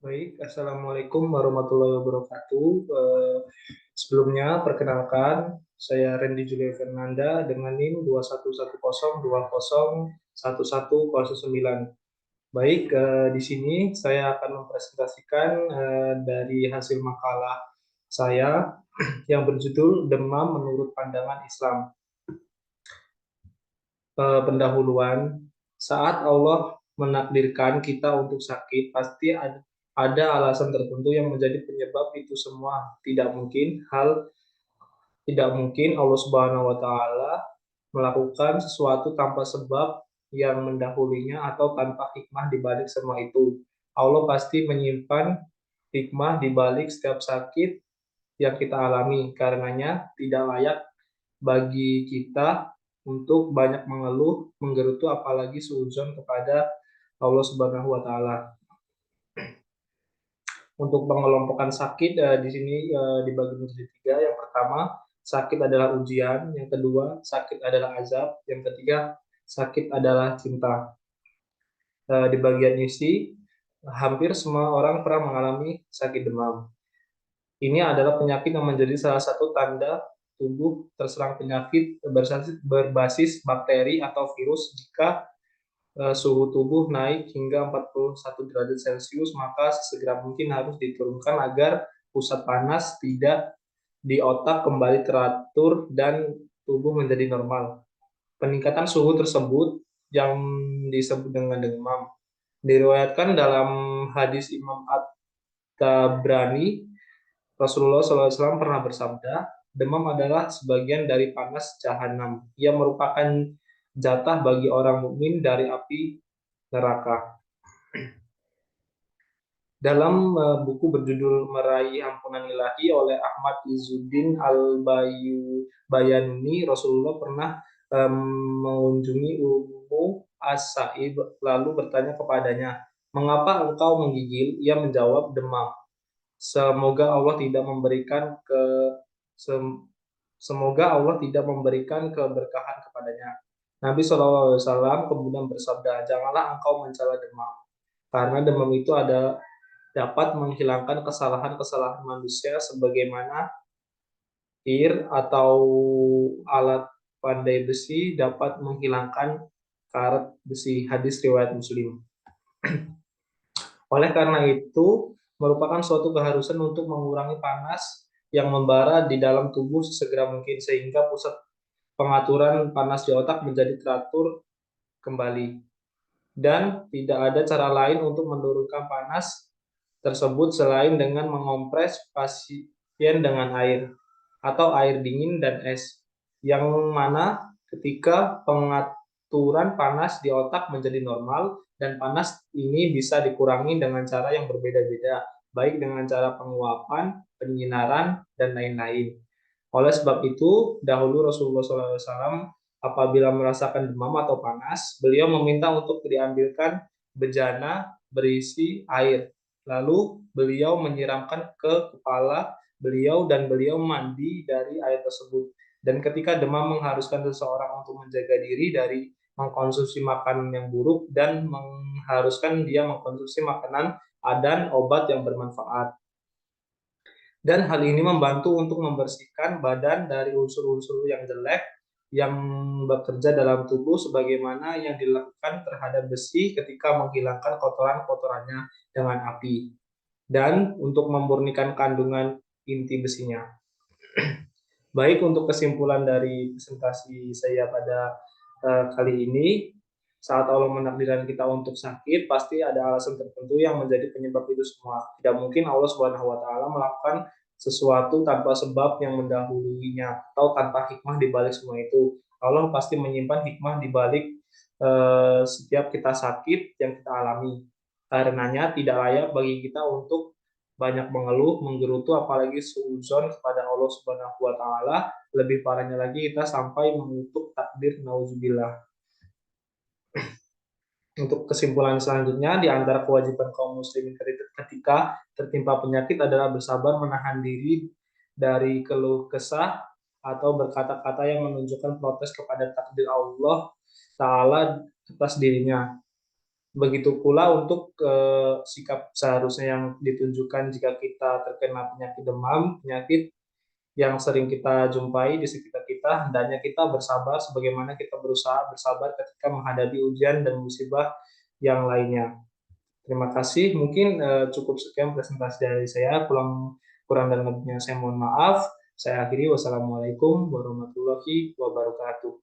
Baik, Assalamualaikum warahmatullahi wabarakatuh. Sebelumnya, perkenalkan, saya Randy Julia Fernanda dengan NIM 2110201109. Baik, di sini saya akan mempresentasikan dari hasil makalah saya yang berjudul Demam Menurut Pandangan Islam. Pendahuluan, saat Allah menakdirkan kita untuk sakit, pasti ada alasan tertentu yang menjadi penyebab itu semua. Tidak mungkin Allah Subhanahu wa taala melakukan sesuatu tanpa sebab yang mendahulunya atau tanpa hikmah di balik semua itu. Allah pasti menyimpan hikmah di balik setiap sakit yang kita alami. Karenanya tidak layak bagi kita untuk banyak mengeluh, menggerutu, apalagi suudzon kepada Allah Subhanahu wa taala. Untuk pengelompokan sakit di sini dibagi menjadi tiga. Yang pertama, sakit adalah ujian. Yang kedua, sakit adalah azab. Yang ketiga, sakit adalah cinta. Di bagian isi, hampir semua orang pernah mengalami sakit demam. Ini adalah penyakit yang menjadi salah satu tanda tubuh terserang penyakit berbasis bakteri atau virus. Jika suhu tubuh naik hingga 41 derajat Celcius, maka sesegera mungkin harus diturunkan agar pusat panas tidak di otak kembali teratur dan tubuh menjadi normal. Peningkatan suhu tersebut yang disebut dengan demam diriwayatkan dalam hadis Imam At-Tabrani. Rasulullah SAW pernah bersabda, demam adalah sebagian dari panas jahanam. Ia merupakan jatah bagi orang mukmin dari api neraka. Dalam buku berjudul Meraih Ampunan Ilahi oleh Ahmad Izzuddin Al-Bayanuni, Rasulullah pernah mengunjungi Ummu As-Sa'ib lalu bertanya kepadanya, "Mengapa engkau menggigil?" Ia menjawab, "Demam." Semoga Allah tidak memberikan ke sem- Semoga Allah tidak memberikan keberkahan kepadanya. Nabi SAW kemudian bersabda, "Janganlah engkau mencela demam, karena demam itu dapat menghilangkan kesalahan-kesalahan manusia sebagaimana tir atau alat pandai besi dapat menghilangkan karet besi." Hadis riwayat Muslim. Oleh karena itu, merupakan suatu keharusan untuk mengurangi panas yang membara di dalam tubuh sesegera mungkin sehingga pusat pengaturan panas di otak menjadi teratur kembali. Dan tidak ada cara lain untuk menurunkan panas tersebut selain dengan mengompres pasien dengan air atau air dingin dan es, yang mana ketika pengaturan panas di otak menjadi normal dan panas ini bisa dikurangi dengan cara yang berbeda-beda, baik dengan cara penguapan, penyinaran, dan lain-lain. Oleh sebab itu, dahulu Rasulullah SAW apabila merasakan demam atau panas, beliau meminta untuk diambilkan bejana berisi air. Lalu beliau menyiramkan ke kepala beliau dan beliau mandi dari air tersebut. Dan ketika demam mengharuskan seseorang untuk menjaga diri dari mengkonsumsi makanan yang buruk dan mengharuskan dia mengkonsumsi makanan dan obat yang bermanfaat. Dan hal ini membantu untuk membersihkan badan dari unsur-unsur yang jelek yang bekerja dalam tubuh sebagaimana yang dilakukan terhadap besi ketika menghilangkan kotoran-kotorannya dengan api dan untuk memurnikan kandungan inti besinya. Baik, untuk kesimpulan dari presentasi saya pada kali ini, saat Allah menakdirkan kita untuk sakit, pasti ada alasan tertentu yang menjadi penyebab itu semua. Tidak mungkin Allah Subhanahu wa taala melakukan sesuatu tanpa sebab yang mendahulunya atau tanpa hikmah di balik semua itu. Allah pasti menyimpan hikmah di balik setiap kita sakit yang kita alami. Karenanya tidak layak bagi kita untuk banyak mengeluh, menggerutu, apalagi suudzon kepada Allah Subhanahu wa taala. Lebih parahnya lagi kita sampai mengutuk takdir, nauzubillah. Untuk kesimpulan selanjutnya, di antara kewajiban kaum muslimin ketika tertimpa penyakit adalah bersabar menahan diri dari keluh kesah atau berkata-kata yang menunjukkan protes kepada takdir Allah Ta'ala atas dirinya. Begitu pula untuk sikap seharusnya yang ditunjukkan jika kita terkena penyakit demam, penyakit yang sering kita jumpai di sekitar kita, hendaknya kita bersabar sebagaimana kita berusaha bersabar ketika menghadapi ujian dan musibah yang lainnya. Terima kasih. Mungkin cukup sekian presentasi dari saya. Kurang kurang dan lebihnya saya mohon maaf. Saya akhiri. Wassalamualaikum warahmatullahi wabarakatuh.